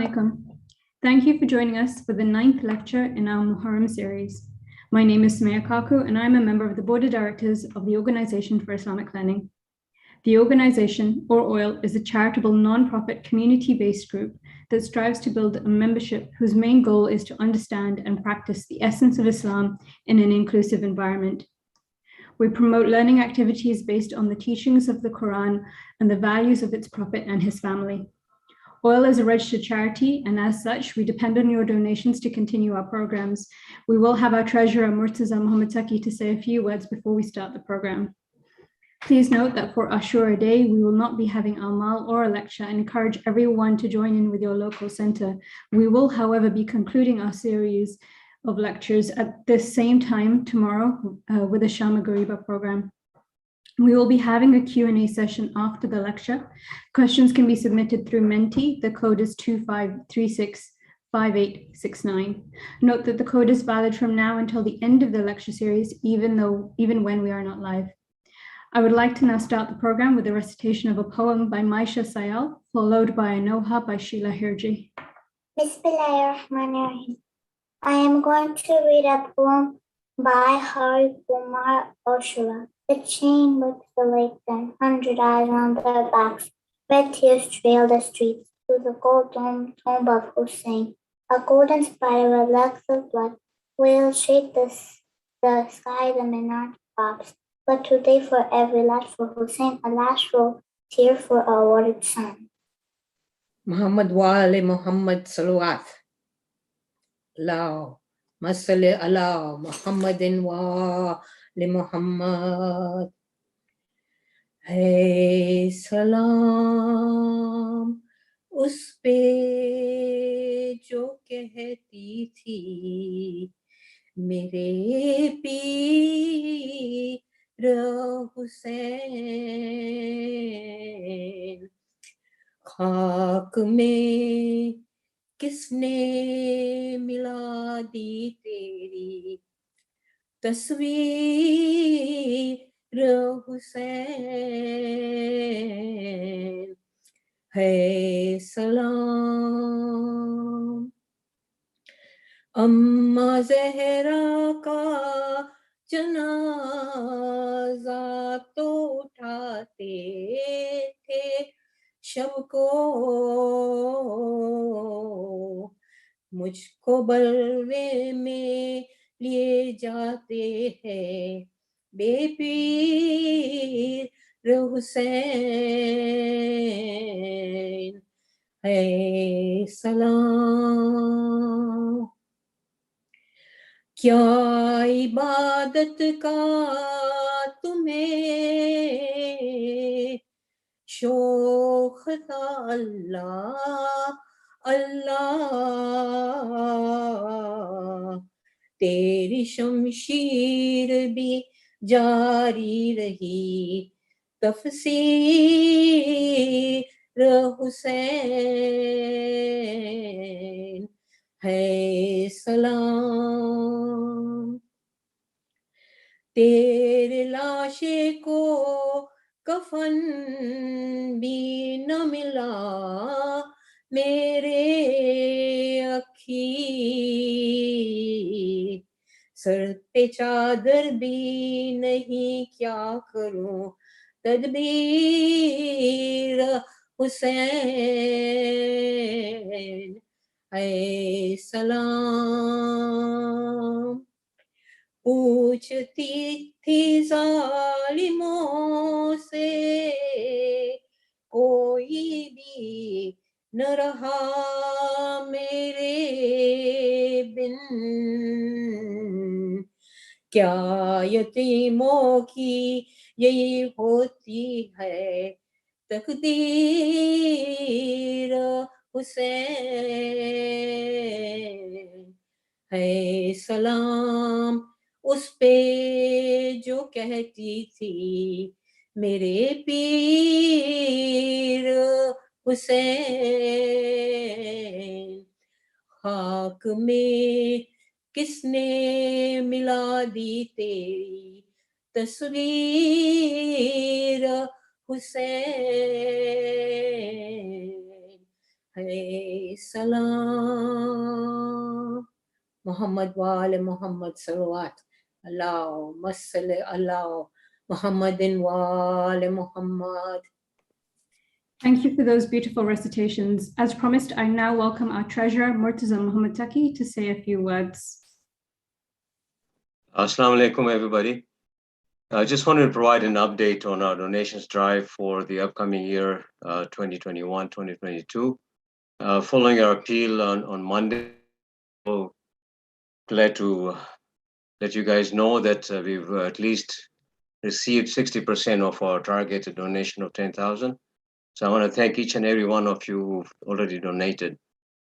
Assalamualaikum. Thank you for joining us for the 9th lecture in our Muharram series. My name is Sumaya Kaku and I'm a member of the Board of Directors of the Organization for Islamic Learning. The organization, or OIL, is a charitable non-profit community-based group that strives to build a membership whose main goal is to understand and practice the essence of Islam in an inclusive environment. We promote learning activities based on the teachings of the Quran and the values of its Prophet and his family. OIL is a registered charity, and as such, we depend on your donations to continue our programs. We will have our treasurer, Murtaza Muhammad Saki, to say a few words before we start the program. Please note that for Ashura Day, we will not be having Amal or a lecture and encourage everyone to join in with your local center. We will, however, be concluding our series of lectures at the same time tomorrow with a Shama Gariba program. We will be having a Q&A session after the lecture. Questions can be submitted through Menti. The code is 25365869. Note that the code is valid from now until the end of the lecture series, even when we are not live. I would like to now start the program with a recitation of a poem by Maisha Sayal, followed by a Noha by Sheila Hirji. Bismillahirrahmanirrahim. I am going to read a poem by Hari Kumar Oshura. The chain with the lake, then 100 eyes on their backs. Red tears trail the streets to the gold tomb of Hussain. A golden spider with legs of blood. Whales shake the sky, the minar pops. But today for every lad for Hussain, a last roll, tear for a awarded son. Muhammad wa ali Muhammad salawat. Allah masalli ala Muhammadin wa li Muhammad. Hey salam us pe jo kehti thi mere peer Hussain. خاک میں کس نے ملا دی تیری تصویر حسین ہے سلام اما زہرا کا جنازہ تو اٹھاتے تھے شب کو مجھ کو بلوے میں لیے جاتے ہیں بے پیر حسین ہے سلام کیا عبادت کا تمہیں شوق تھا اللہ اللہ تیری شمشیر بھی جاری رہی تفسیر حسین ہے سلام تیرے لاشے کو کفن بھی نہ ملا میرے اکھی سر پہ چادر بھی نہیں کیا کروں تدبیر حسین اے سلام پوچھتی تھی ظالموں سے کوئی بھی نہ رہا میرے بن کیا یتیموں کی یہی ہوتی ہے تقدیر حسین ہے سلام اس پہ جو کہتی تھی میرے پیر حسین خاک میں کس نے ملا دی تیری تصویر حسین Hey salam. Muhammad wa ali Muhammad salawat. Allahumma salli ala Muhammadin wa ali Muhammad. Thank you for those beautiful recitations. As promised, I now welcome our treasurer, Murtaza Muhammad Taki, to say a few words. Assalamu alaikum, everybody. I just wanted to provide an update on our donations drive for the upcoming year, 2021-2022. Following our appeal on Monday, we're glad to let you guys know that we've at least received 60% of our targeted donation of 10,000. So I want to thank each and every one of you who've already donated.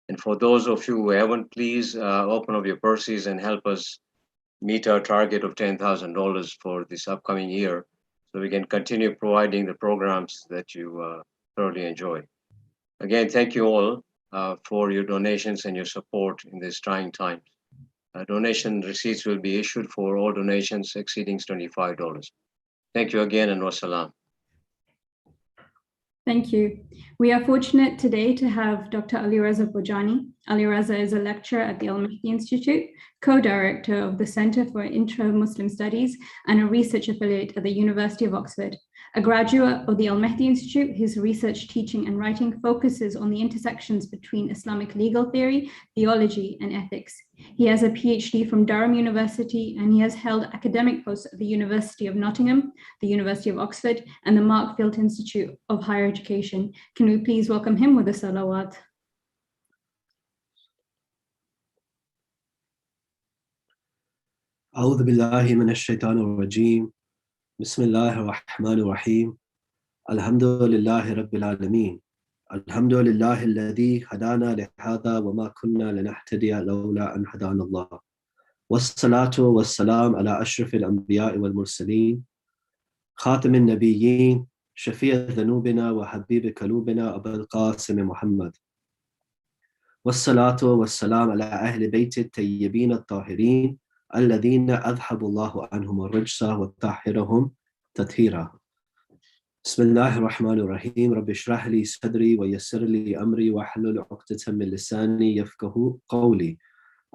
And for those of you who haven't, please open up your purses and help us meet our target of $10,000 for this upcoming year, so we can continue providing the programs that you thoroughly enjoy. Again, thank you all for your donations and your support in these trying times. Donation receipts will be issued for all donations exceeding $25. Thank you again, and wassalam. Thank you. We are fortunate today to have Dr. Ali-Reza Bhojani. Ali-Reza is a lecturer at the Al-Mahdi Institute, co-director of the Center for Intra-Muslim Studies, and a research affiliate at the University of Oxford. A graduate of the Al-Mahdi Institute, his research, teaching, and writing focuses on the intersections between Islamic legal theory, theology, and ethics. He has a PhD from Durham University, and he has held academic posts at the University of Nottingham, the University of Oxford, and the Mark Field Institute of Higher Education. Can we please welcome him with a salawat? أعوذ بالله من الشيطان الرجيم بسم الله الرحمن الرحيم الحمد لله رب العالمين الحمد لله الذي هدانا لهذا وما كنا لنهتدي لولا أن هدانا الله والصلاة والسلام على أشرف الأنبياء والمرسلين خاتم النبيين شفيع ذنوبنا وحبيب قلوبنا أبا القاسم محمد والصلاة والسلام على أهل بيت الطيبين الطاهرين الذين أذهب الله عنهم الرجس وطهرهم تطهيرا بسم الله الرحمن الرحيم رب اشرح لي صدري ويسر لي أمري واحلل عقدة من لساني يفقهوا قولي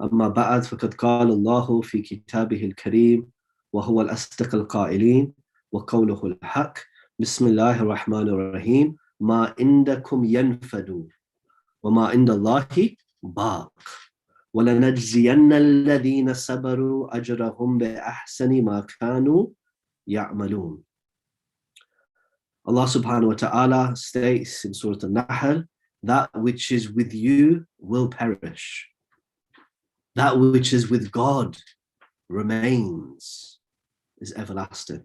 أما بعد فقد قال الله في كتابه الكريم وهو الأصدق القائلين وقوله الحق بسم الله الرحمن الرحيم ما عندكم ينفد وما عند الله باق وَلَنَجْزِيَنَّ الَّذِينَ صَبَرُوا أَجْرَهُمْ بِأَحْسَنِ مَا كَانُوا يَعْمَلُونَ. Allah subhanahu wa ta'ala states in Surah Al-Nahl, that which is with you will perish. That which is with God remains, is everlasting.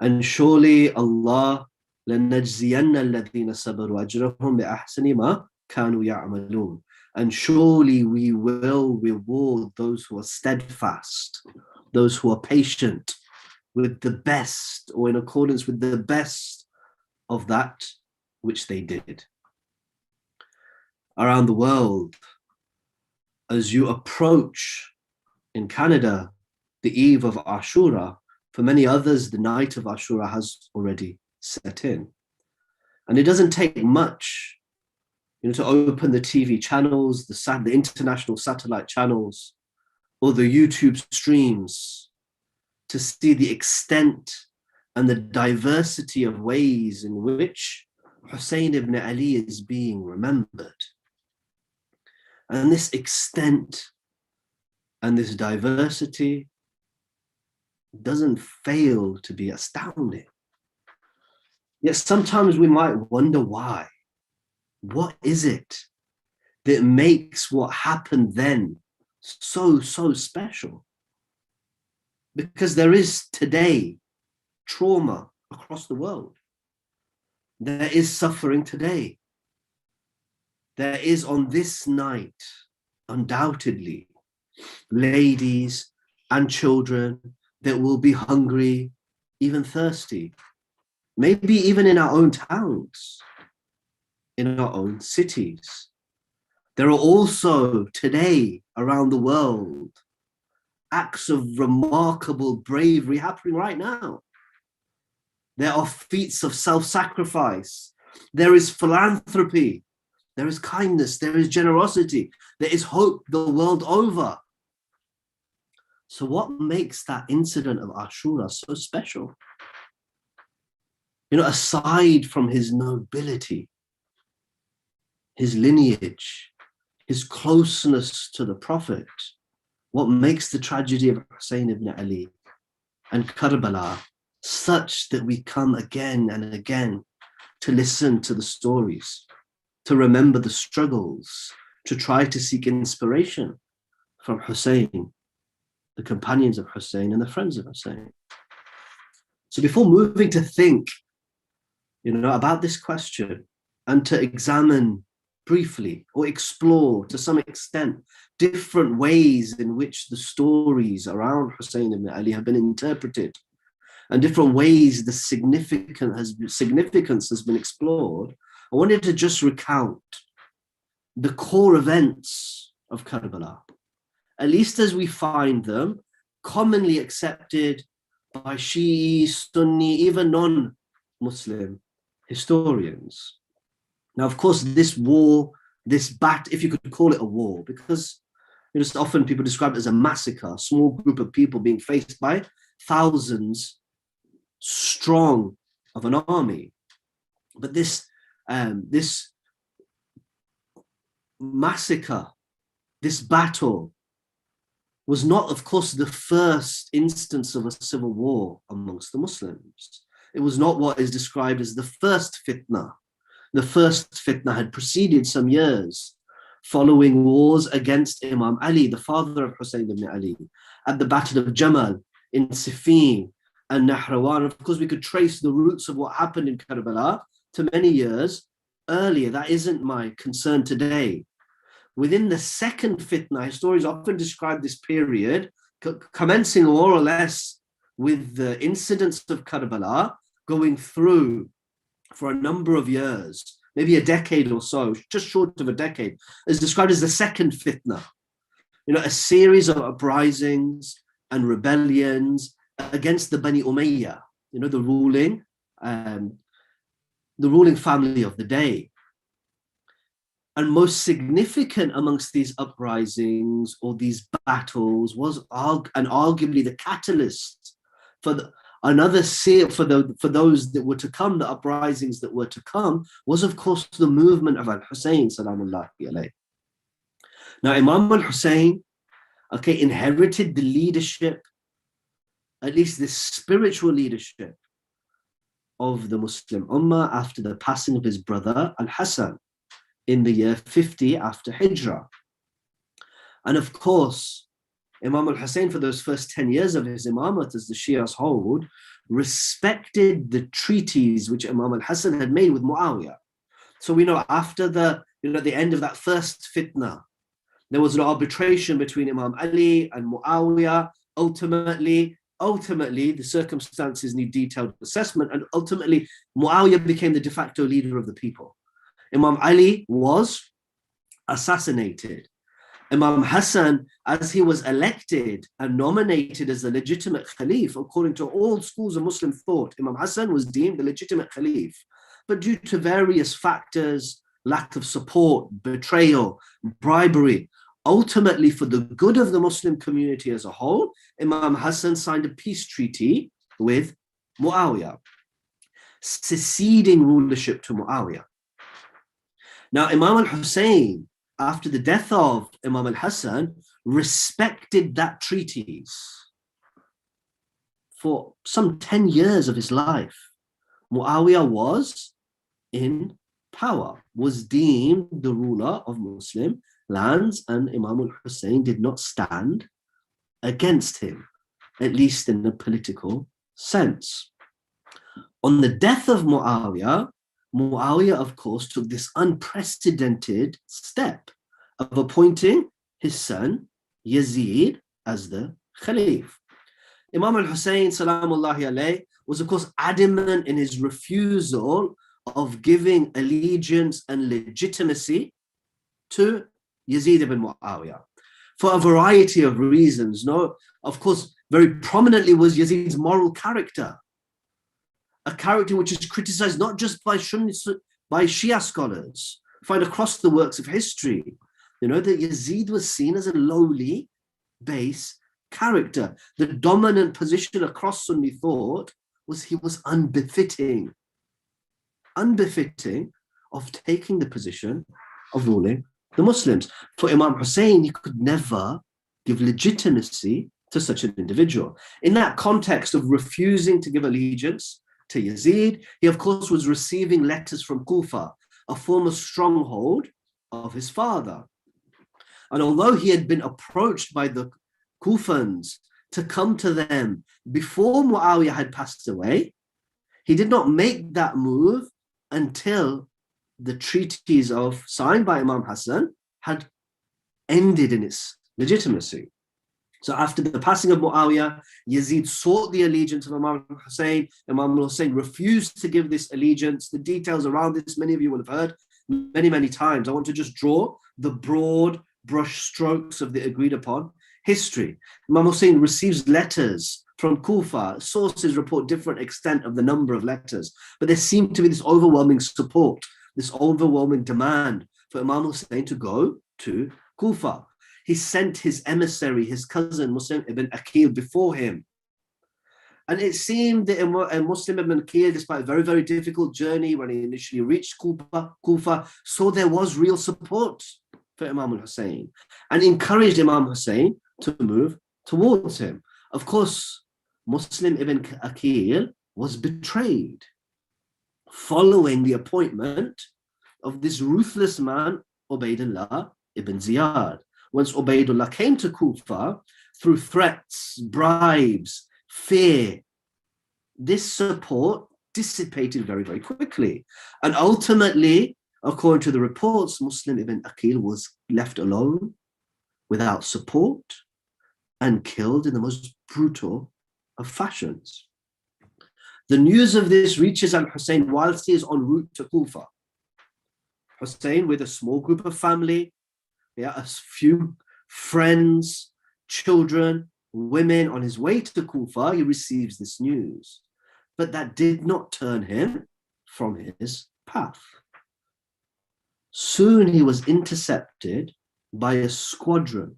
And surely Allah, لَنَجْزِيَنَّ الَّذِينَ صَبَرُوا أَجْرَهُمْ بِأَحْسَنِ مَا كَانُوا يَعْمَلُونَ. And surely we will reward those who are steadfast, those who are patient with the best, or in accordance with the best of that which they did. Around the world, as you approach in Canada the eve of Ashura, for many others, the night of Ashura has already set in. And it doesn't take much, to open the TV channels, the international satellite channels, or the YouTube streams, to see the extent and the diversity of ways in which Hussain ibn Ali is being remembered. And this extent and this diversity doesn't fail to be astounding. Yet sometimes we might wonder why. What is it that makes what happened then so special? Because there is today trauma across the world. There is suffering today. There is on this night, undoubtedly, ladies and children that will be hungry, even thirsty, maybe even in our own towns, in our own cities. There are also today around the world acts of remarkable bravery happening right now. There are feats of self-sacrifice. There is philanthropy there is kindness, there is generosity, there is hope the world over. So what makes that incident of Ashura so special? You know, aside from his nobility, his lineage, his closeness to the Prophet, what makes the tragedy of Hussain ibn Ali and Karbala such that we come again and again to listen to the stories, to remember the struggles, to try to seek inspiration from Hussain, the companions of Hussain and the friends of Hussain. So before moving to think, you know, about this question and to examine briefly or explore to some extent different ways in which the stories around Hussain ibn Ali have been interpreted and different ways the significance has been explored, I wanted to just recount the core events of Karbala, at least as we find them commonly accepted by Shi'i, Sunni, even non-Muslim historians. Now, of course, this war, this if you could call it a war, because it's often people describe it as a massacre, a small group of people being faced by thousands strong of an army. But this massacre, this battle, was not, of course, the first instance of a civil war amongst the Muslims. It was not what is described as the first fitna. The first fitna had preceded some years following wars against Imam Ali, the father of Hussain ibn Ali, at the Battle of Jamal, in Siffin and Nahrawan. Of course, we could trace the roots of what happened in Karbala to many years earlier. That isn't my concern today. Within the second fitna, historians often describe this period commencing more or less with the incidents of Karbala going through for a number of years, maybe a decade or so, just short of a decade, is described as the second fitna. You know, a series of uprisings and rebellions against the Bani Umayyah, you know, the ruling family of the day. And most significant amongst these uprisings or these battles was arguably the catalyst for those that were to come, the uprisings that were to come, was of course the movement of Al-Hussein salamullahi alayhi. Now Imam Al-Hussein, inherited the leadership, at least the spiritual leadership of the Muslim Ummah after the passing of his brother Al-Hassan in the year 50 after Hijrah. And of course, Imam al-Hussein, for those first 10 years of his imamat, as the Shias hold, respected the treaties which Imam al-Hassan had made with Muawiyah. So we know after the end of that first fitna, there was an arbitration between Imam Ali and Muawiyah. Ultimately, the circumstances need detailed assessment, and ultimately Muawiyah became the de facto leader of the people. Imam Ali was assassinated. Imam Hassan, as he was elected and nominated as the legitimate Khalif, according to all schools of Muslim thought, Imam Hassan was deemed the legitimate Khalif. But due to various factors, lack of support, betrayal, bribery, ultimately for the good of the Muslim community as a whole, Imam Hassan signed a peace treaty with Muawiyah, seceding rulership to Muawiyah. Now, Imam al-Hussein, after the death of Imam al-Hassan, respected that treaties for some 10 years of his life. Muawiyah was in power, was deemed the ruler of Muslim lands, and Imam al-Hussein did not stand against him, at least in a political sense. On the death of Muawiyah, of course, took this unprecedented step of appointing his son Yazid as the Khalif. Imam al-Hussein salamullahi alayhi was, of course, adamant in his refusal of giving allegiance and legitimacy to Yazid ibn Muawiyah for a variety of reasons. Of course, very prominently was Yazid's moral character, a character which is criticized not just by Shia scholars, find across the works of history, that Yazid was seen as a lowly base character. The dominant position across Sunni thought was he was unbefitting of taking the position of ruling the Muslims. For Imam Hussain, he could never give legitimacy to such an individual. In that context of refusing to give allegiance to Yazid, he of course was receiving letters from Kufa, a former stronghold of his father. And although he had been approached by the Kufans to come to them before Muawiyah had passed away, he did not make that move until the treaties signed by Imam Hassan had ended in its legitimacy. So after the passing of Muawiyah, Yazid sought the allegiance of Imam Hussain. Imam Hussain refused to give this allegiance. The details around this, many of you will have heard many, many times. I want to just draw the broad brush strokes of the agreed upon history. Imam Hussain receives letters from Kufa. Sources report different extent of the number of letters, but there seemed to be this overwhelming support, this overwhelming demand for Imam Hussain to go to Kufa. He sent his emissary, his cousin Muslim ibn Aqil, before him. And it seemed that Muslim ibn Aqil, despite a very, very difficult journey, when he initially reached Kufa, saw there was real support for Imam Hussain and encouraged Imam Hussain to move towards him. Of course, Muslim ibn Aqil was betrayed following the appointment of this ruthless man, Ubaydullah ibn Ziyad. Once Ubaydullah came to Kufa through threats, bribes, fear, this support dissipated very, very quickly. And ultimately, according to the reports, Muslim ibn Aqil was left alone, without support, and killed in the most brutal of fashions. The news of this reaches al-Hussein whilst he is en route to Kufa. Hussein, with a small group of family, a few friends, children, women, on his way to Kufa, he receives this news. But that did not turn him from his path. Soon he was intercepted by a squadron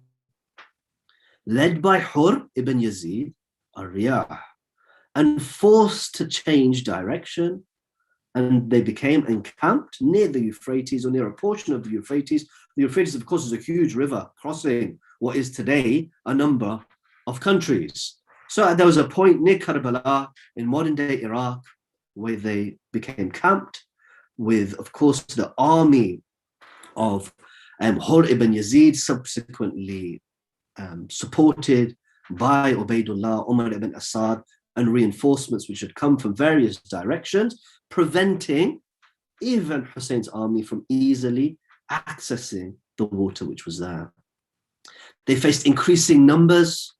led by Hur ibn Yazid al-Riyah and forced to change direction, and they became encamped near the Euphrates, or near a portion of the Euphrates. The Euphrates, of course, is a huge river crossing what is today a number of countries. So there was a point near Karbala in modern-day Iraq where they became camped with, of course, the army of Hur ibn Yazid, subsequently supported by Ubaydullah, Umar ibn Asad, and reinforcements which had come from various directions, preventing even Hussein's army from easily accessing the water which was there. They faced increasing numbers,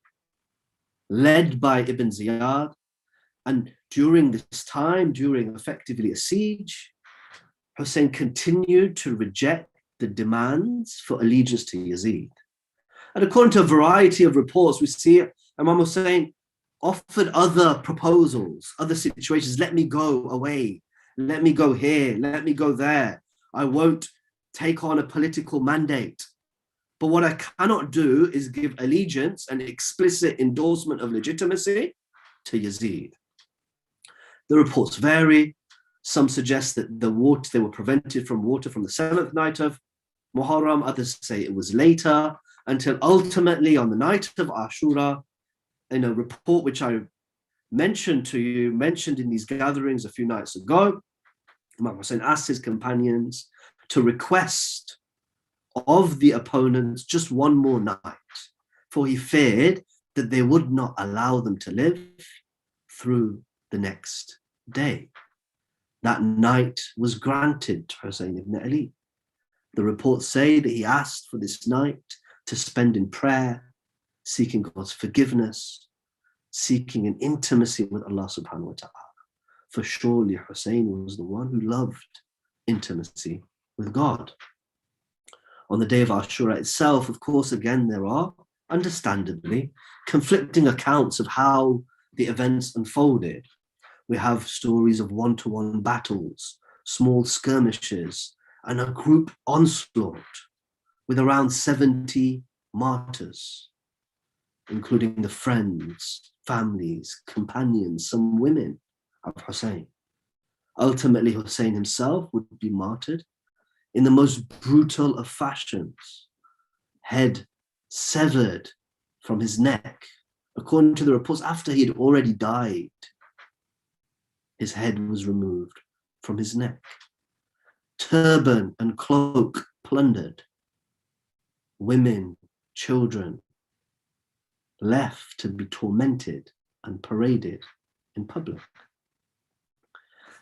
led by Ibn Ziyad, and during this time, during effectively a siege, Hussein continued to reject the demands for allegiance to Yazid. And according to a variety of reports, we see Imam Hussein offered other proposals, other situations. Let me go away. Let me go here. Let me go there. I won't take on a political mandate. But what I cannot do is give allegiance and explicit endorsement of legitimacy to Yazid. The reports vary. Some suggest that they were prevented from water from the 7th night of Muharram. Others say it was later, until ultimately on the night of Ashura, in a report which I mentioned in these gatherings a few nights ago, Imam Hussein asked his companions to request of the opponents just one more night, for he feared that they would not allow them to live through the next day. That night was granted to Hussein ibn Ali. The reports say that he asked for this night to spend in prayer, seeking God's forgiveness, seeking an intimacy with Allah subhanahu wa ta'ala. For surely Hussein was the one who loved intimacy with God. On the day of Ashura itself, of course, again, there are, understandably, conflicting accounts of how the events unfolded. We have stories of one-to-one battles, small skirmishes, and a group onslaught with around 70 martyrs, including the friends, families, companions, some women of Hussain. Ultimately, Hussain himself would be martyred in the most brutal of fashions, head severed from his neck. According to the reports, after he had already died, his head was removed from his neck. Turban and cloak plundered. Women, children, left to be tormented and paraded in public.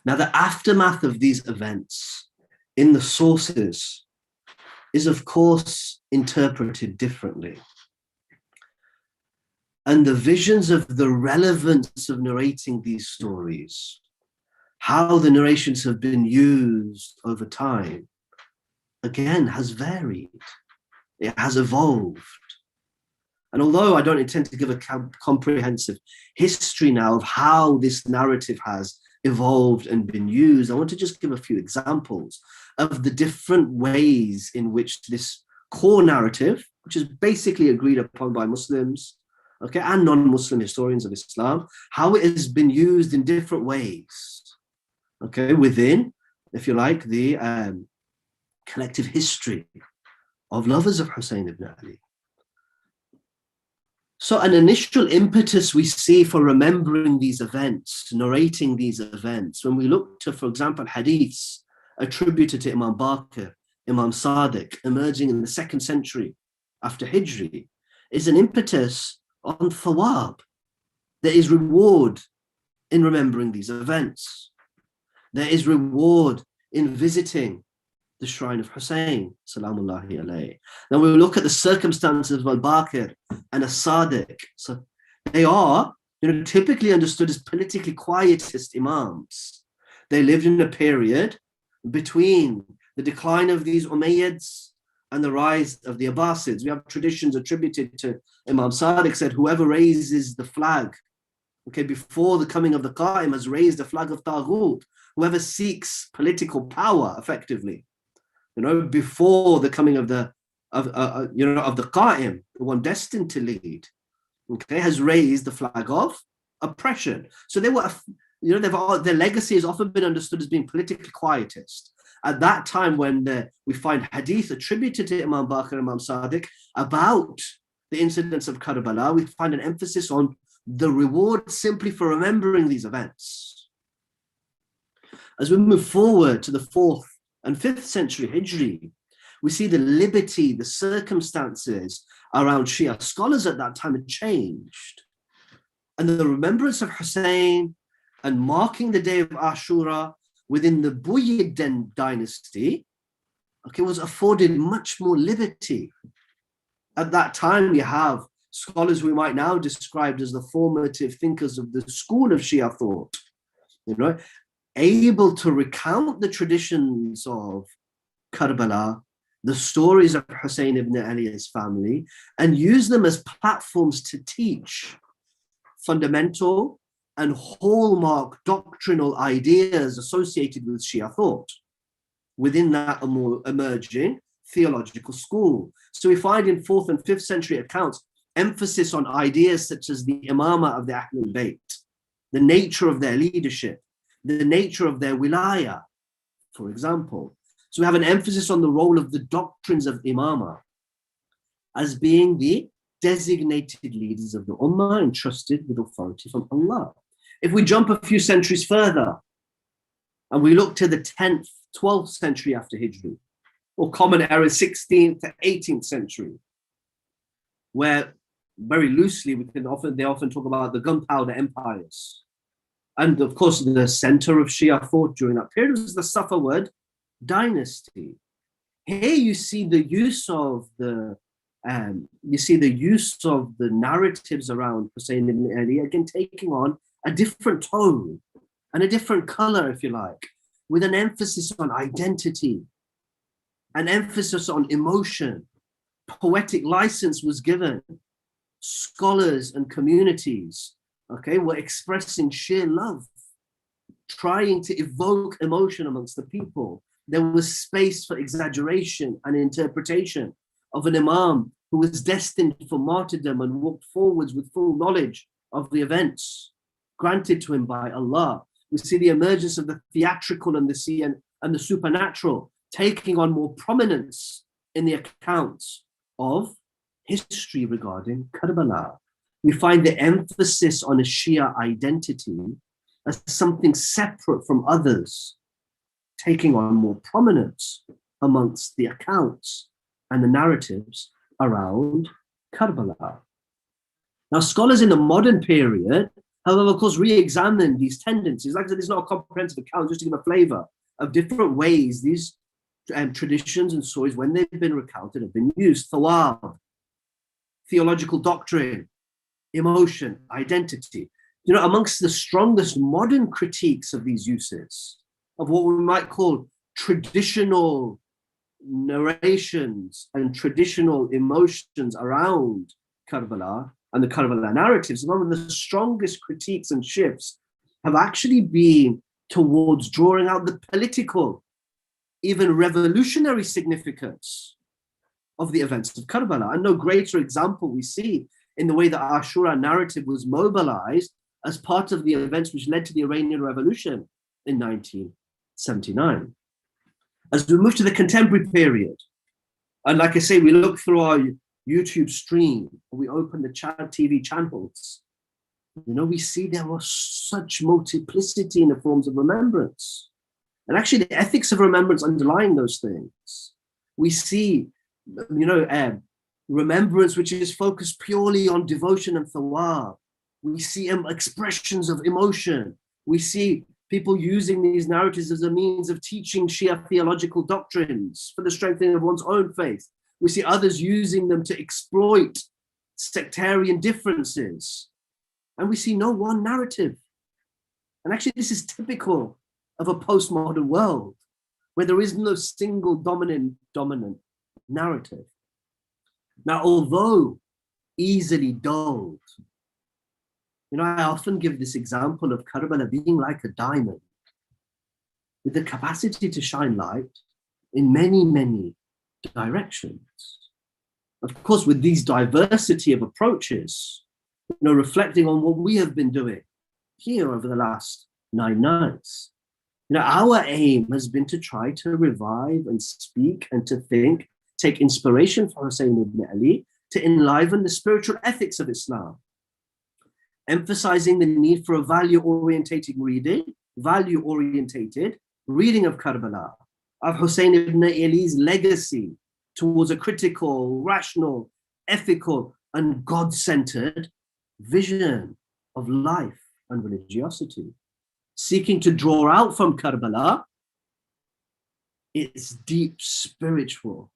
Now, the aftermath of these events in the sources is, of course, interpreted differently. And the visions of the relevance of narrating these stories, how the narrations have been used over time, again, has varied. It has evolved. And although I don't intend to give a comprehensive history now of how this narrative has evolved and been used, I want to just give a few examples of the different ways in which this core narrative, which is basically agreed upon by Muslims, okay, and non-Muslim historians of Islam, how it has been used in different ways, okay, within, if you like, the collective history of lovers of Hussain ibn Ali. So an initial impetus we see for remembering these events, narrating these events, when we look to, for example, hadiths attributed to Imam Baqir, Imam Sadiq, emerging in the 2nd century after Hijri, is an impetus on thawab. There is reward in remembering these events. There is reward in visiting the shrine of Hussain, salamullahi alayhi. Now we look at the circumstances of Al-Baqir and As-Sadiq. So they are, typically understood as politically quietist imams. They lived in a period between the decline of these Umayyads and the rise of the Abbasids. We have traditions attributed to Imam Sadiq said, whoever raises the flag, okay, before the coming of the Qa'im has raised the flag of Taghut, whoever seeks political power effectively, before the coming of the Qa'im, the one destined to lead, okay, has raised the flag of oppression. So they were, their legacy has often been understood as being politically quietist. At that time, when we find hadith attributed to Imam Baqir and Imam Sadiq about the incidents of Karbala, we find an emphasis on the reward simply for remembering these events. As we move forward to the 4th and 5th century Hijri, we see the liberty, the circumstances around Shia scholars at that time had changed. And the remembrance of Hussain and marking the day of Ashura within the Buyyid dynasty, okay, was afforded much more liberty. At that time, you have scholars we might now describe as the formative thinkers of the school of Shia thought, able to recount the traditions of Karbala, the stories of Hussain ibn Ali's family, and use them as platforms to teach fundamental and hallmark doctrinal ideas associated with Shia thought within that emerging theological school. So we find in 4th and 5th century accounts emphasis on ideas such as the imama of the Ahlul Bayt, the nature of their leadership, the nature of their wilaya, for example. So we have an emphasis on the role of the doctrines of imama as being the designated leaders of the ummah entrusted with authority from Allah. If we jump a few centuries further and we look to the 10th, 12th century after Hijri, or common era 16th to 18th century, where very loosely they often talk about the gunpowder empires. And of course, the center of Shia thought during that period was the Safavid dynasty. Here you see the use of the narratives around Hussain ibn Ali again taking on a different tone and a different color, if you like, with an emphasis on identity, an emphasis on emotion. Poetic license was given. Scholars and communities, okay, were expressing sheer love, trying to evoke emotion amongst the people. there was space for exaggeration and interpretation of an imam who was destined for martyrdom and walked forwards with full knowledge of the events granted to him by Allah. We see the emergence of the theatrical and the supernatural taking on more prominence in the accounts of history regarding Karbala. We find the emphasis on a Shia identity as something separate from others, taking on more prominence amongst the accounts and the narratives around Karbala. Now, scholars in the modern period have, of course, re-examined these tendencies. Like I said, it's not a comprehensive account, just to give a flavor of different ways these traditions and stories, when they've been recounted, have been used. Thawab, theological doctrine, emotion, identity. You know, amongst the strongest modern critiques of these uses, of what we might call traditional narrations and traditional emotions around Karbala and the Karbala narratives, one of the strongest critiques and shifts have actually been towards drawing out the political, even revolutionary significance of the events of Karbala. And no greater example we see in the way that Ashura narrative was mobilized as part of the events which led to the Iranian Revolution in 1979. As we move to the contemporary period, and like I say, we look through our YouTube stream, we open the TV channels, you know, we see there was such multiplicity in the forms of remembrance. And actually the ethics of remembrance underlying those things. We see, you know, remembrance which is focused purely on devotion and thawab. We see expressions of emotion. We see people using these narratives as a means of teaching Shia theological doctrines for the strengthening of one's own faith. We see others using them to exploit sectarian differences. And we see no one narrative. And actually, this is typical of a postmodern world where there is no single dominant narrative. Now, although easily dulled, you know, I often give this example of Karbala being like a diamond with the capacity to shine light in many, many directions. Of course, with these diversity of approaches, you know, reflecting on what we have been doing here over the last 9 nights, you know, our aim has been to try to revive and speak and to think, take inspiration from Hussain ibn Ali to enliven the spiritual ethics of Islam, emphasizing the need for a value-orientated reading of Karbala, of Hussain ibn Ali's legacy towards a critical, rational, ethical, and God-centered vision of life and religiosity, seeking to draw out from Karbala its deep spiritual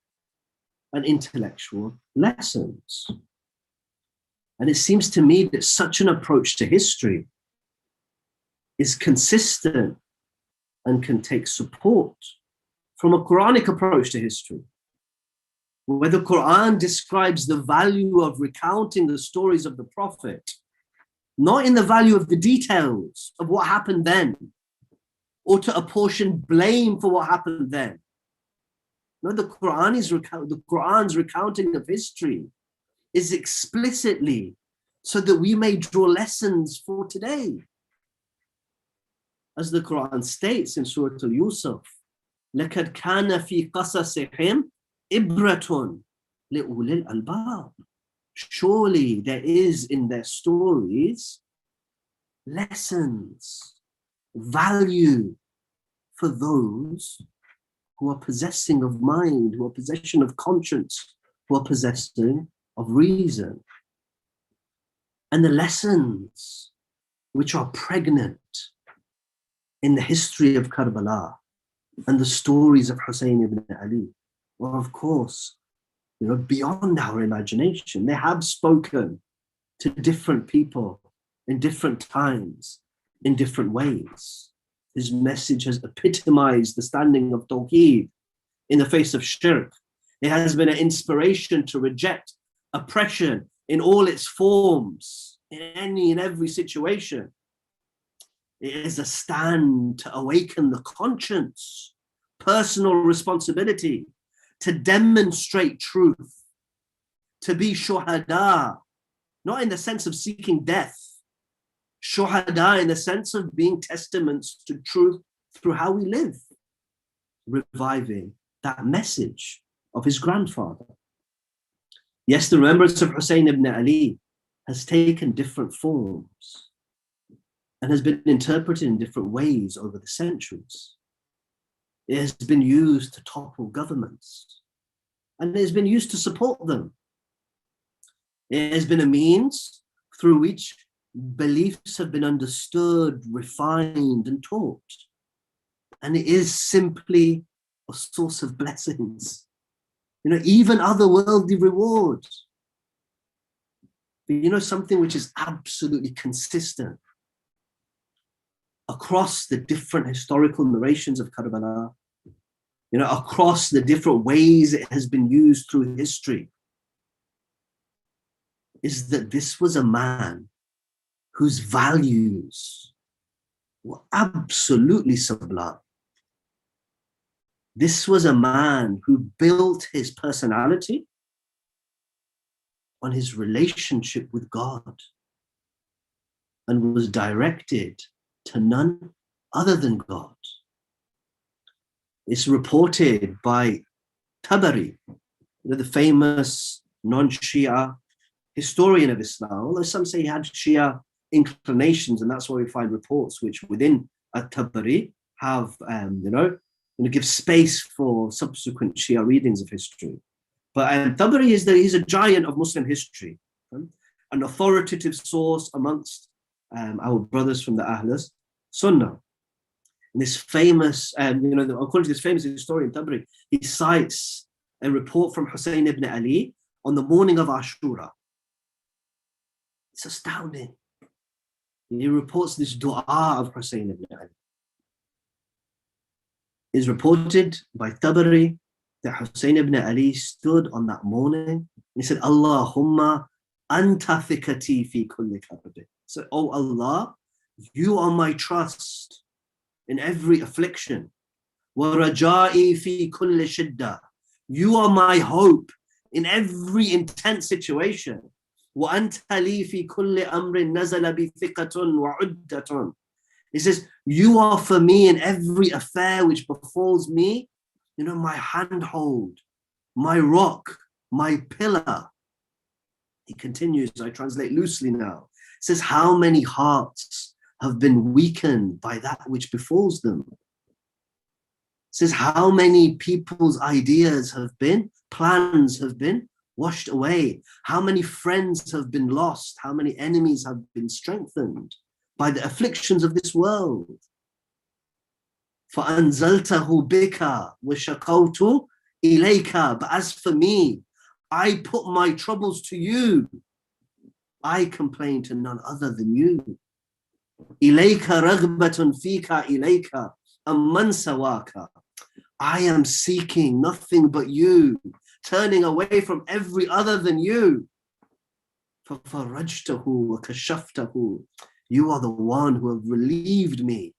and intellectual lessons. And it seems to me that such an approach to history is consistent and can take support from a Quranic approach to history, where the Quran describes the value of recounting the stories of the Prophet, not in the value of the details of what happened then, or to apportion blame for what happened then. No, the Quran's recounting of history is explicitly so that we may draw lessons for today. As the Quran states in Surah Al-Yusuf, لَقَدْ كَانَ فِي قَصَصِهِمْ إِبْرَةٌ لِأُولِي الْأَلْبَابِ. Surely there is in their stories lessons, value for those who are possessing of mind, who are possession of conscience, who are possessing of reason. And the lessons which are pregnant in the history of Karbala and the stories of Hussain ibn Ali are, of course, you know, beyond our imagination. They have spoken to different people in different times, in different ways. His message has epitomized the standing of Tawheed in the face of shirk. It has been an inspiration to reject oppression in all its forms, in any and every situation. It is a stand to awaken the conscience personal responsibility to demonstrate truth, to be shuhada, not in the sense of seeking death, shuhada in the sense of being testaments to truth through how we live, reviving that message of his grandfather. Yes, the remembrance of Hussain ibn Ali has taken different forms and has been interpreted in different ways over the centuries. It has been used to topple governments, and it has been used to support them. It has been a means through which beliefs have been understood, refined, and taught. And it is simply a source of blessings, even otherworldly rewards. But something which is absolutely consistent across the different historical narrations of Karbala, across the different ways it has been used through history, is that this was a man whose values were absolutely sublime. This was a man who built his personality on his relationship with God and was directed to none other than God. It's reported by Tabari, the famous non-Shia historian of Islam, although some say he had Shia inclinations, and that's why we find reports which within Tabari have, give space for subsequent Shia readings of history. But Tabari he's a giant of Muslim history, an authoritative source amongst our brothers from the Ahlus Sunnah. And this famous, according to this famous historian Tabari, he cites a report from Hussain ibn Ali on the morning of Ashura. It's astounding. He reports this dua of Hussain ibn Ali. It is reported by Tabari that Hussain ibn Ali stood on that morning and he said, Allahumma anta thiqati fi kulli karbi. So, oh Allah, you are my trust in every affliction. Wa raja'i fi kulli shidda. You are my hope in every intense situation. Wa anta li fi kulli amrin nazala bi thiqatun wa uddatun. He says, you are for me in every affair which befalls me, my handhold, my rock, my pillar. He continues, I translate loosely now. He says, how many hearts have been weakened by that which befalls them? He says, how many people's ideas plans have been washed away? How many friends have been lost? How many enemies have been strengthened by the afflictions of this world? فَأَنزَلْتَهُ بِكَ وَشَكَوْتُ إِلَيْكَ. But as for me, I put my troubles to you. I complain to none other than you. إِلَيْكَ رَغْبَةٌ فِيكَ إِلَيْكَ أَمَّنْ سَوَاكَ. I am seeking nothing but you, turning away from every other than you. فَفَرَجْتَهُ وَكَشَفْتَهُ. You are the one who have relieved me.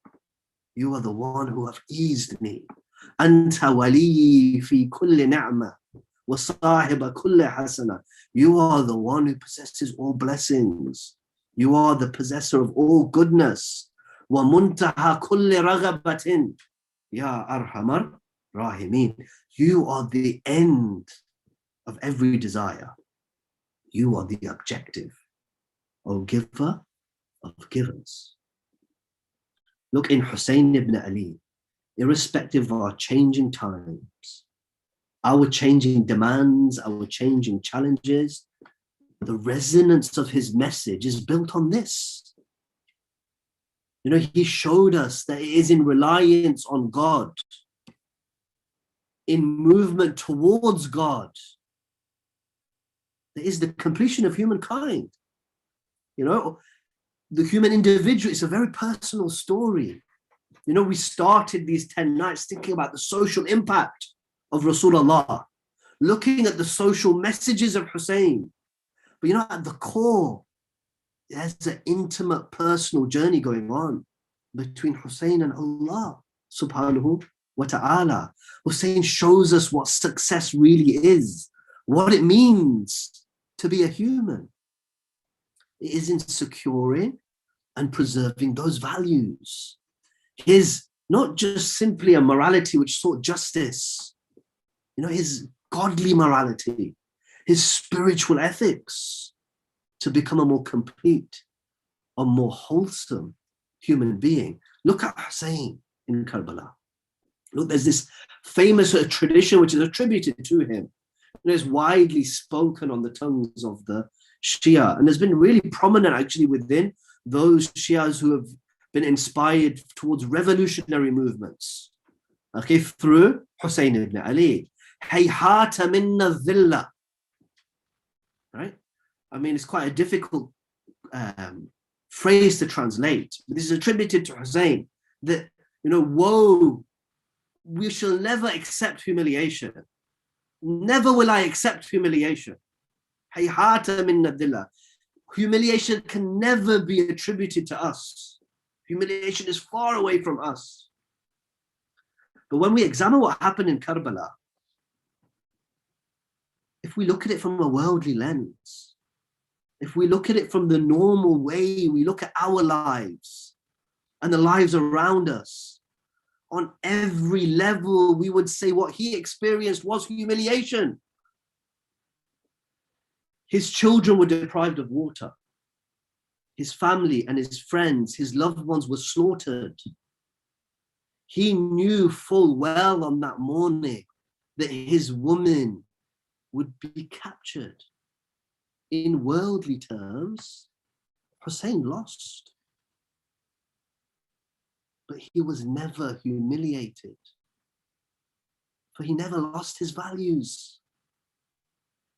You are the one who have eased me. أنت ولي في كل نعمة وصاحب كل حسنة. You are the one who possesses all blessings. You are the possessor of all goodness. ومنتهى كل رغبة يا أرحم الراحمين. You are the end of every desire. You are the objective, O giver of givers. Look, in Hussain ibn Ali, irrespective of our changing times, our changing demands, our changing challenges, the resonance of his message is built on this. He showed us that it is in reliance on God, in movement towards God, that is the completion of humankind. The human individual is a very personal story. We started these 10 nights thinking about the social impact of Rasulullah, looking at the social messages of Hussain. But at the core, there's an intimate personal journey going on between Hussain and Allah subhanahu wa ta'ala. Hussain shows us what success really is, what it means to be a human. It is in securing and preserving those values. His not just simply a morality which sought justice, his godly morality, his spiritual ethics, to become a more complete, a more wholesome human being. Look at Hussain in Karbala. Look, there's this famous tradition which is attributed to him. It's widely spoken on the tongues of the Shia, and has been really prominent actually within those Shias who have been inspired towards revolutionary movements, okay, through Hussain ibn Ali. Hayhata minna dhilla. Right? I mean, it's quite a difficult phrase to translate, but this is attributed to Hussain, that, woe, we shall never accept humiliation. Never will I accept humiliation. Hayhata minna dhilla. Humiliation can never be attributed to us. Humiliation is far away from us. But when we examine what happened in Karbala, if we look at it from a worldly lens, if we look at it from the normal way we look at our lives and the lives around us, on every level, we would say what he experienced was humiliation. His children were deprived of water. His family and his friends, his loved ones were slaughtered. He knew full well on that morning that his woman would be captured. In worldly terms, Hussain lost. But he was never humiliated, for he never lost his values.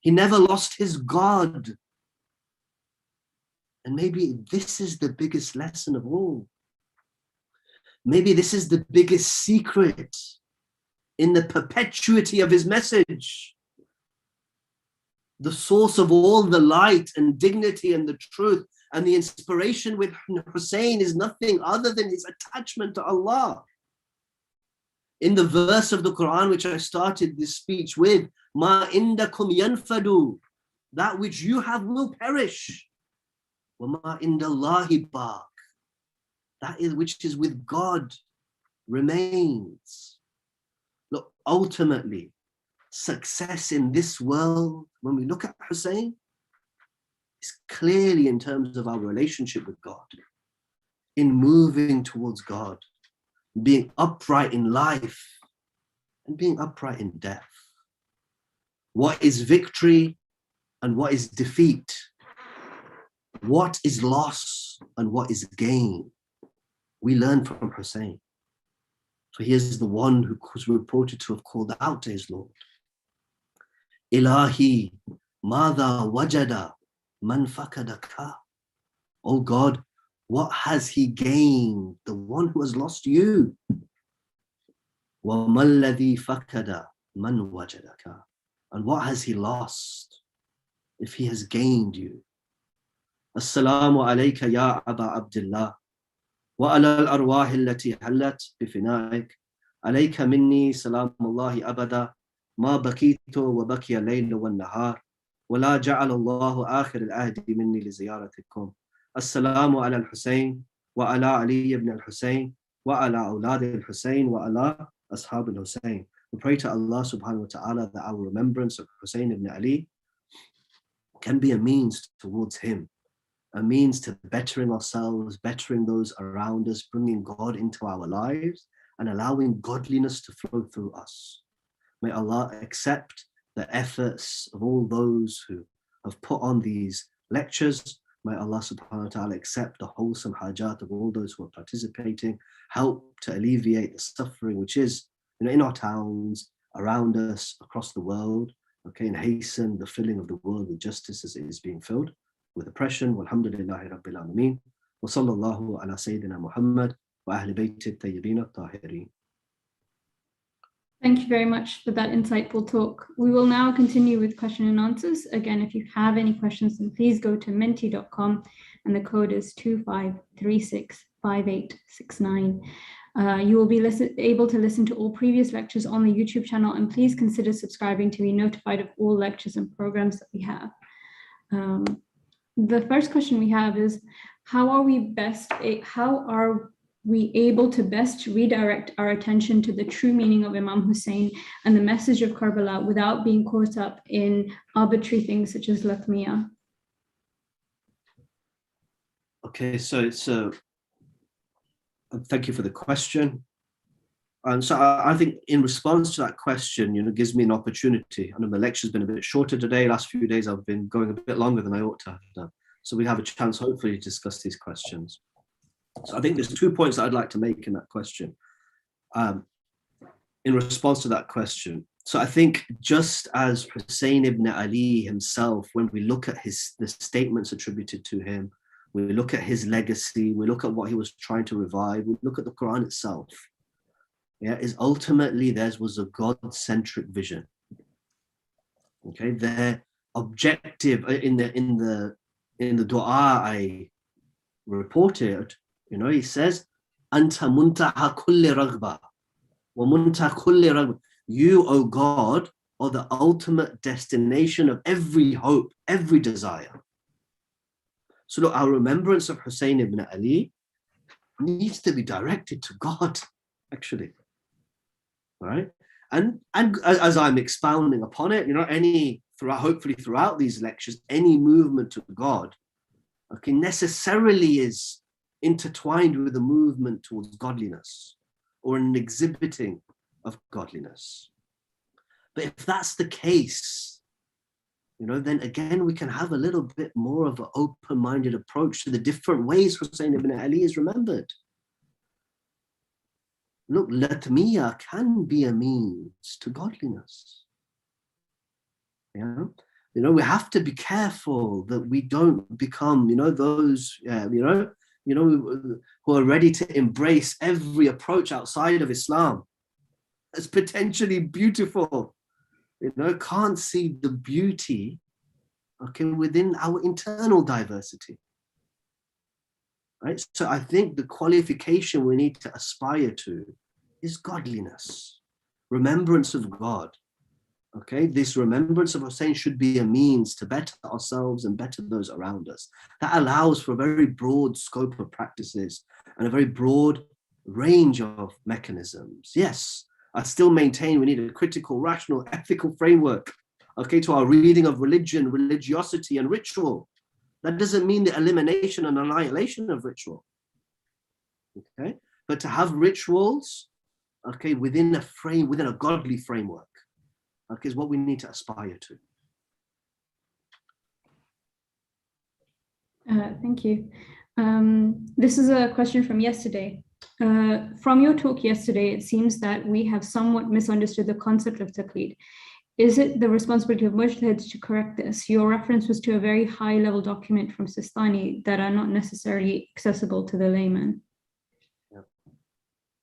He never lost his God. And maybe this is the biggest lesson of all. Maybe this is the biggest secret in the perpetuity of his message. The source of all the light and dignity and the truth and the inspiration with Hussain is nothing other than his attachment to Allah. In the verse of the Quran which I started this speech with, Ma indakum yanfadu, that which you have will perish. Wa ma indallahi baq, that is which is with God remains. Look, ultimately, success in this world, when we look at Hussain, is clearly in terms of our relationship with God, in moving towards God, being upright in life and being upright in death. What is victory and what is defeat? What is loss and what is gain? We learn from Hussain. For he is the one who was reported to have called out to his Lord. Ilahi, Mada wajada, man fakadaka. Oh God, what has he gained? The one who has lost you. Wa malladhi fakada, man wajadaka. And what has he lost if he has gained you? Assalamu alayka ya Aba Abdullah. وعلى الأرواح التي حلت بفنائك عليك مني سلام الله أبدا ما بكيت وبكي الليل والنهار ولا جعل الله آخر العهد مني لزيارتكم السلام على الحسين وعلى علي بن الحسين وعلى أولاد الحسين وعلى أصحاب الحسين. We pray to Allah subhanahu wa ta'ala that our remembrance of Hussain ibn Ali can be a means towards him, a means to bettering ourselves, bettering those around us, bringing God into our lives and allowing godliness to flow through us. May Allah accept the efforts of all those who have put on these lectures. May Allah subhanahu wa ta'ala accept the wholesome hajat of all those who are participating, help to alleviate the suffering which is in our towns, around us, across the world, okay, and hasten the filling of the world with justice as it is being filled with oppression. Walhamdulillahi Rabbil Alameen. Wa sallallahu ala Sayyidina Muhammad wa ahli bayti at-tayyibin at-tahirin. Thank you very much for that insightful talk. We will now continue with question and answers. Again, if you have any questions, then please go to menti.com and the code is 25365869. You will be able to listen to all previous lectures on the YouTube channel, and please consider subscribing to be notified of all lectures and programs that we have. The first question we have is, how are we able to best redirect our attention to the true meaning of Imam Hussain and the message of Karbala without being caught up in arbitrary things such as Latmiya? Okay, so it's thank you for the question. And so I think in response to that question, gives me an opportunity. I know the lecture's been a bit shorter today. Last few days I've been going a bit longer than I ought to have done. So we have a chance, hopefully, to discuss these questions. So I think there's 2 points that I'd like to make in that question. In response to that question. So I think just as Hussain ibn Ali himself, when we look at the statements attributed to him, we look at his legacy, we look at what he was trying to revive, we look at the Quran itself. Is ultimately theirs was a God-centric vision. Okay, their objective in the dua I reported, he says, Anta muntaha kulli raghba wa muntaha kulli raghba. You, O God, are the ultimate destination of every hope, every desire. So look, our remembrance of Hussain ibn Ali needs to be directed to God, actually. Right? And as I'm expounding upon it, hopefully throughout these lectures, any movement to God, okay, necessarily is intertwined with a movement towards godliness or an exhibiting of godliness. But if that's the case, then again, we can have a little bit more of an open-minded approach to the different ways Hussain ibn Ali is remembered. Look, Latmiya can be a means to godliness. We have to be careful that we don't become, those, who are ready to embrace every approach outside of Islam as potentially beautiful. Can't see the beauty, okay, within our internal diversity. Right? So I think the qualification we need to aspire to is godliness, remembrance of God. Okay, this remembrance of Hussain should be a means to better ourselves and better those around us. That allows for a very broad scope of practices and a very broad range of mechanisms. Yes, I still maintain we need a critical, rational, ethical framework, okay, to our reading of religion, religiosity, and ritual. That doesn't mean the elimination and annihilation of ritual. Okay, but to have rituals, okay, within a godly framework, okay, is what we need to aspire to. Thank you. This is a question from yesterday. From your talk yesterday, it seems that we have somewhat misunderstood the concept of taqlid. Is it the responsibility of mujtahids to correct this? Your reference was to a very high-level document from Sistani that are not necessarily accessible to the layman. Yeah.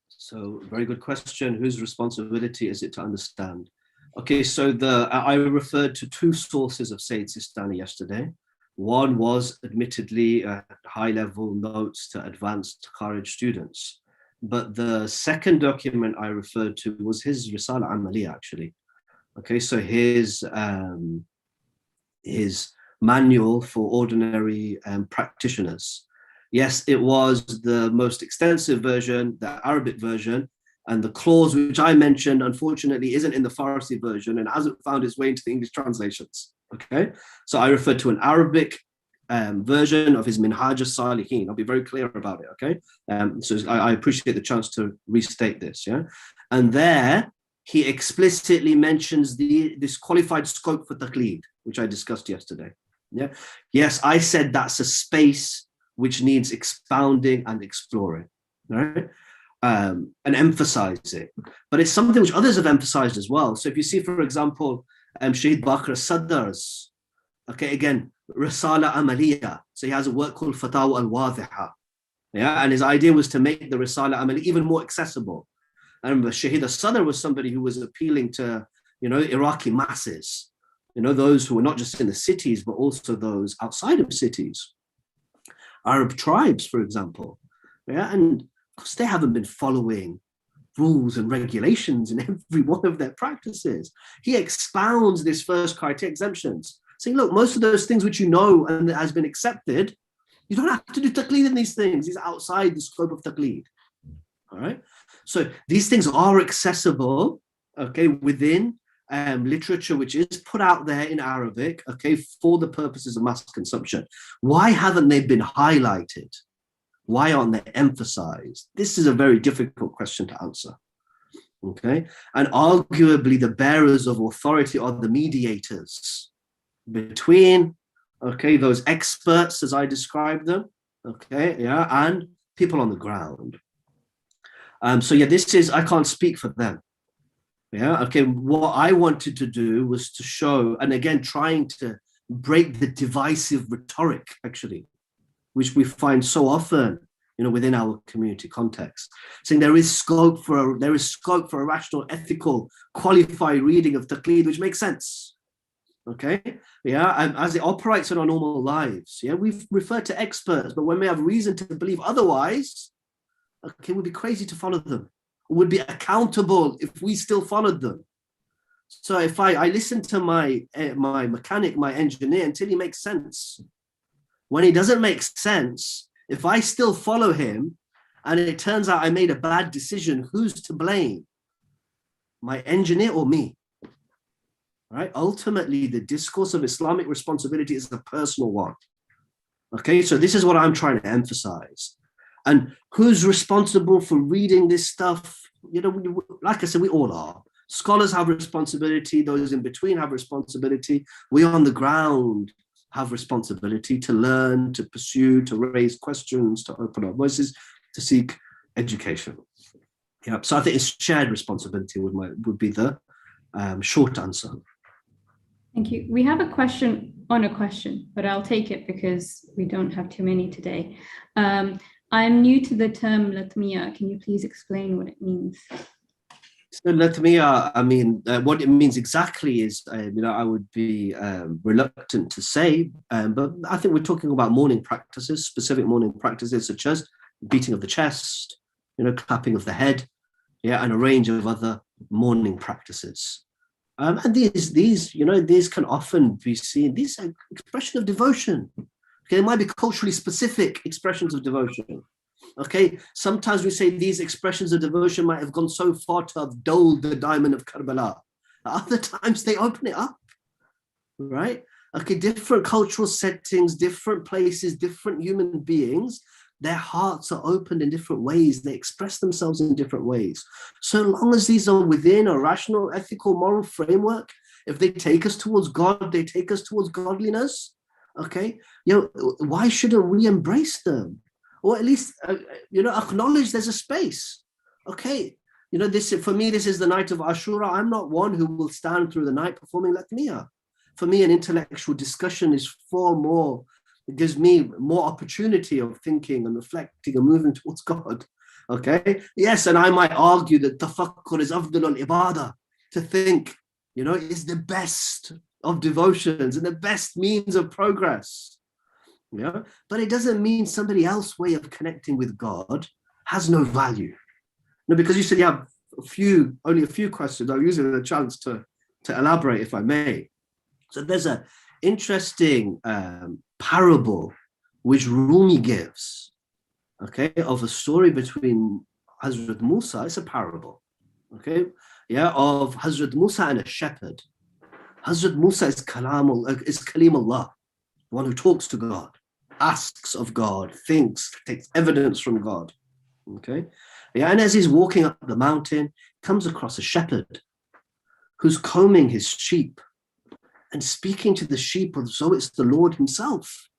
So, very good question. Whose responsibility is it to understand? Okay, so I referred to 2 sources of Sayyid Sistani yesterday. One was admittedly high-level notes to advanced Kharij students. But the second document I referred to was his Risala Amaliya, actually. Okay, so his manual for ordinary practitioners. Yes, it was the most extensive version, the Arabic version, and the clause which I mentioned, unfortunately, isn't in the Farsi version and hasn't found its way into the English translations. Okay, so I referred to an Arabic version of his Minhaj al-Salihin. I'll be very clear about it. Okay, so I appreciate the chance to restate this. Yeah, and there he explicitly mentions this qualified scope for taqlid, which I discussed yesterday. Yeah, yes, I said that's a space which needs expounding and exploring, right? And emphasizing, but it's something which others have emphasized as well. So if you see, for example, Shaheed Bakr Sadar's, okay, again, Risala Amaliya. So he has a work called Fatawa al-Wadhiha. Yeah, and his idea was to make the Risala Amaliya even more accessible. I remember Shaheed al-Sadr was somebody who was appealing to, Iraqi masses, those who were not just in the cities, but also those outside of cities. Arab tribes, for example. Yeah, and Because they haven't been following rules and regulations in every one of their practices. He expounds this first criteria exemptions, saying, look, most of those things which you know and that has been accepted, you don't have to do taqleed in these things. These are outside the scope of taqleed. All right. So these things are accessible, okay, within literature which is put out there in Arabic, okay, for the purposes of mass consumption. Why haven't they been highlighted? Why aren't they emphasized? This is a very difficult question to answer. Okay. And arguably the bearers of authority are the mediators between, okay, those experts as I described them, okay, yeah, and people on the ground. So yeah, this is, I can't speak for them. Yeah, okay, what I wanted to do was to show, and again, trying to break the divisive rhetoric, actually, which we find so often, you know, within our community context, saying there is scope for a rational, ethical, qualified reading of taqleed, which makes sense. Okay, yeah, and as it operates in our normal lives, yeah, we've referred to experts, but when we have reason to believe otherwise, okay, we'd be crazy to follow them. Would be accountable if we still followed them. So if I listen to my mechanic, my engineer, until he makes sense. When he doesn't make sense, if I still follow him and it turns out I made a bad decision, who's to blame? My engineer or me? Right? Ultimately, the discourse of Islamic responsibility is a personal one. Okay, so this is what I'm trying to emphasize. And who's responsible for reading this stuff? You know, like I said, we all are. Scholars have responsibility. Those in between have responsibility. We on the ground have responsibility to learn, to pursue, to raise questions, to open our voices, to seek education. Yeah. So I think it's shared responsibility would be the short answer. Thank you. We have a question on a question, but I'll take it because we don't have too many today. I'm new to the term latmiya. Can you please explain what it means? So latmiya, I mean, what it means exactly is, you know, I would be reluctant to say, but I think we're talking about mourning practices, specific mourning practices such as beating of the chest, you know, clapping of the head, yeah, and a range of other mourning practices. And these, you know, these can often be seen, these are expressions of devotion. Okay, it might be culturally specific expressions of devotion. Okay, sometimes we say these expressions of devotion might have gone so far to have dulled the diamond of Karbala. Other times they open it up, right? Okay, different cultural settings, different places, different human beings, their hearts are opened in different ways. They express themselves in different ways. So long as these are within a rational, ethical, moral framework, if they take us towards God, they take us towards godliness. Okay, you know, why shouldn't we embrace them, or at least you know, acknowledge there's a space? Okay, you know, this for me, this is the night of Ashura. I'm not one who will stand through the night performing latmiya. For me, an intellectual discussion is far more. It gives me more opportunity of thinking and reflecting and moving towards God. Okay, yes, and I might argue that tafakkur is afdalul ibadah. To think, you know, is the best of devotions and the best means of progress. Yeah, but it doesn't mean somebody else's way of connecting with God has no value. No, because you said you have only a few questions. I'll use it as a chance to elaborate, if I may. So there's an interesting parable which Rumi gives, okay, of a story between Hazrat Musa. It's a parable, okay, yeah, of Hazrat Musa and a shepherd. Hazrat Musa is Kalim Allah, one who talks to God, asks of God, thinks, takes evidence from God. Okay, yeah, and as he's walking up the mountain, comes across a shepherd who's combing his sheep and speaking to the sheep as though it's the Lord himself.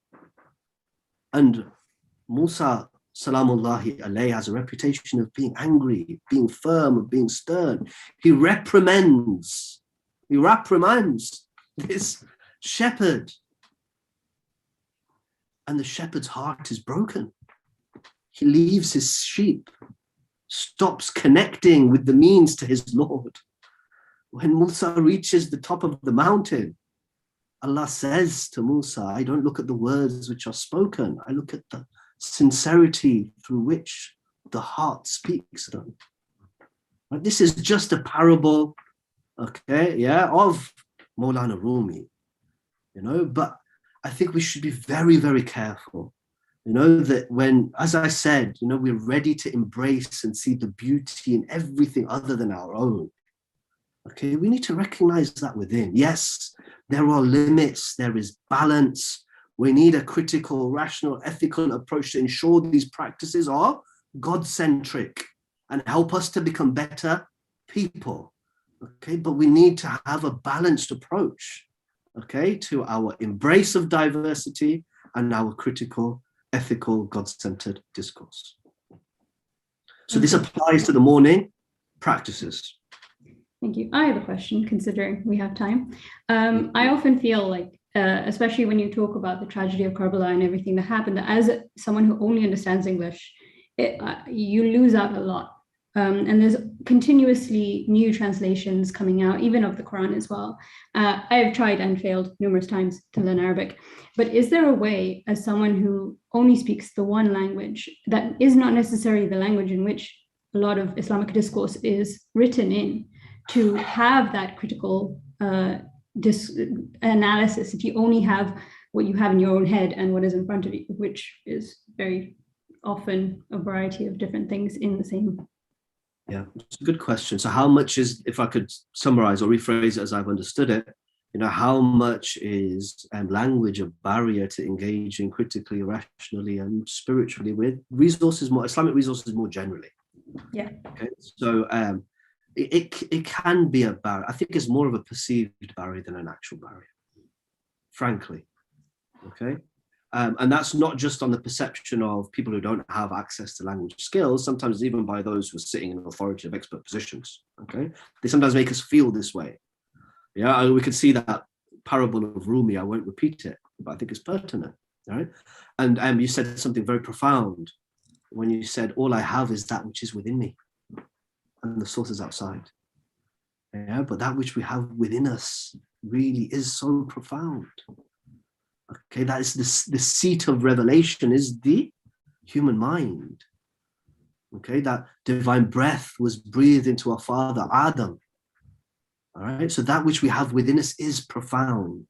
And Musa, salamullahi alayhi, has a reputation of being angry, being firm, of being stern. He reprimands this shepherd. And the shepherd's heart is broken. He leaves his sheep, stops connecting with the means to his Lord. When Musa reaches the top of the mountain, Allah says to Musa, I don't look at the words which are spoken. I look at the sincerity through which the heart speaks them. Right? This is just a parable, okay, yeah, of Maulana Rumi, you know, but I think we should be very, very careful, you know, that when, as I said, you know, we're ready to embrace and see the beauty in everything other than our own. Okay, we need to recognize that within. Yes, there are limits, there is balance. We need a critical, rational, ethical approach to ensure these practices are God-centric and help us to become better people. Okay, but we need to have a balanced approach, okay, to our embrace of diversity and our critical, ethical, God-centered discourse. So this applies to the morning practices. Thank you. I have a question, considering we have time. I often feel like, especially when you talk about the tragedy of Karbala and everything that happened, that as someone who only understands English, you lose out a lot. And there's continuously new translations coming out, even of the Quran as well. I have tried and failed numerous times to learn Arabic. But is there a way, as someone who only speaks the one language, that is not necessarily the language in which a lot of Islamic discourse is written in, to have that critical analysis if you only have what you have in your own head and what is in front of you, which is very often a variety of different things in the same? Yeah, it's a good question. So how much is, if I could summarize or rephrase it as I've understood it, you know, how much is language a barrier to engaging critically, rationally, and spiritually with resources, more Islamic resources more generally? Yeah. Okay, so it can be a barrier. I think it's more of a perceived barrier than an actual barrier, frankly. Okay. And that's not just on the perception of people who don't have access to language skills, sometimes even by those who are sitting in authoritative expert positions. Okay. They sometimes make us feel this way. Yeah, we could see that parable of Rumi. I won't repeat it, but I think it's pertinent. Right. And you said something very profound when you said, all I have is that which is within me, and the source is outside. Yeah, but that which we have within us really is so profound. Okay, that is the seat of revelation is the human mind. Okay, that divine breath was breathed into our father Adam. All right, so that which we have within us is profound.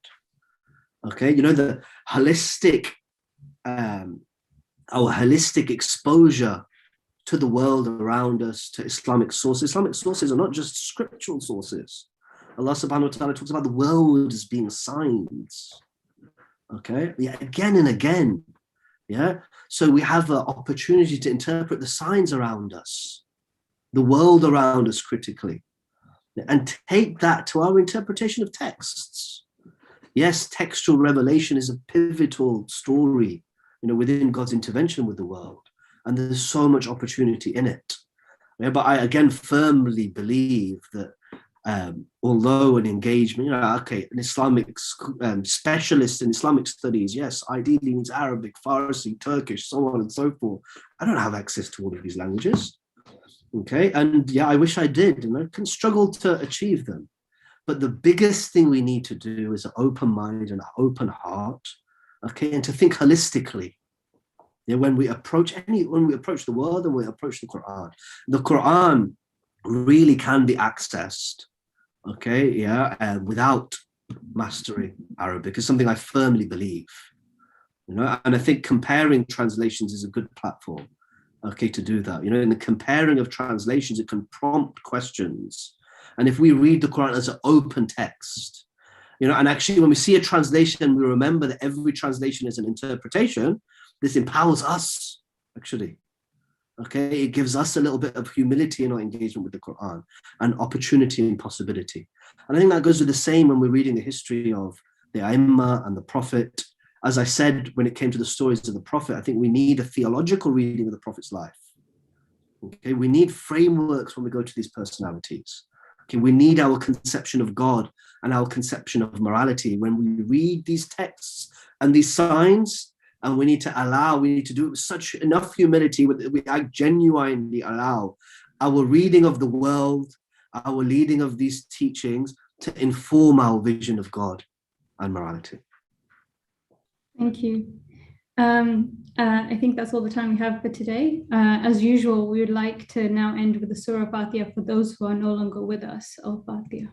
Okay, you know, the holistic, our holistic exposure to the world around us, to Islamic sources. Islamic sources are not just scriptural sources. Allah subhanahu wa ta'ala talks about the world as being signs. Okay, yeah, again and again. Yeah, so we have an opportunity to interpret the signs around us, the world around us critically, and take that to our interpretation of texts. Yes, textual revelation is a pivotal story, you know, within God's intervention with the world. And there's so much opportunity in it. Yeah, but I, again, firmly believe that although an engagement, you know, okay, an Islamic specialist in Islamic studies, yes, ideally means Arabic, Farsi, Turkish, so on and so forth. I don't have access to all of these languages. Okay, and yeah, I wish I did, and I can struggle to achieve them. But the biggest thing we need to do is an open mind and an open heart, okay, and to think holistically. Yeah, when we approach the world and we approach the Quran really can be accessed, okay, yeah, without mastering Arabic is something I firmly believe, you know, and I think comparing translations is a good platform, okay, to do that. You know, in the comparing of translations, it can prompt questions, and if we read the Quran as an open text, you know, and actually when we see a translation, we remember that every translation is an interpretation. This empowers us, actually. Okay, it gives us a little bit of humility in our engagement with the Quran, and opportunity and possibility. And I think that goes with the same when we're reading the history of the Aimma and the Prophet. As I said, when it came to the stories of the Prophet, I think we need a theological reading of the Prophet's life. Okay, we need frameworks when we go to these personalities. Okay, we need our conception of God and our conception of morality when we read these texts and these signs. And we need to do it with such enough humility, we genuinely allow our reading of the world, our reading of these teachings to inform our vision of God and morality. Thank you. I think that's all the time we have for today. As usual, we would like to now end with the Surah Fatiha for those who are no longer with us. Al-Fatiha.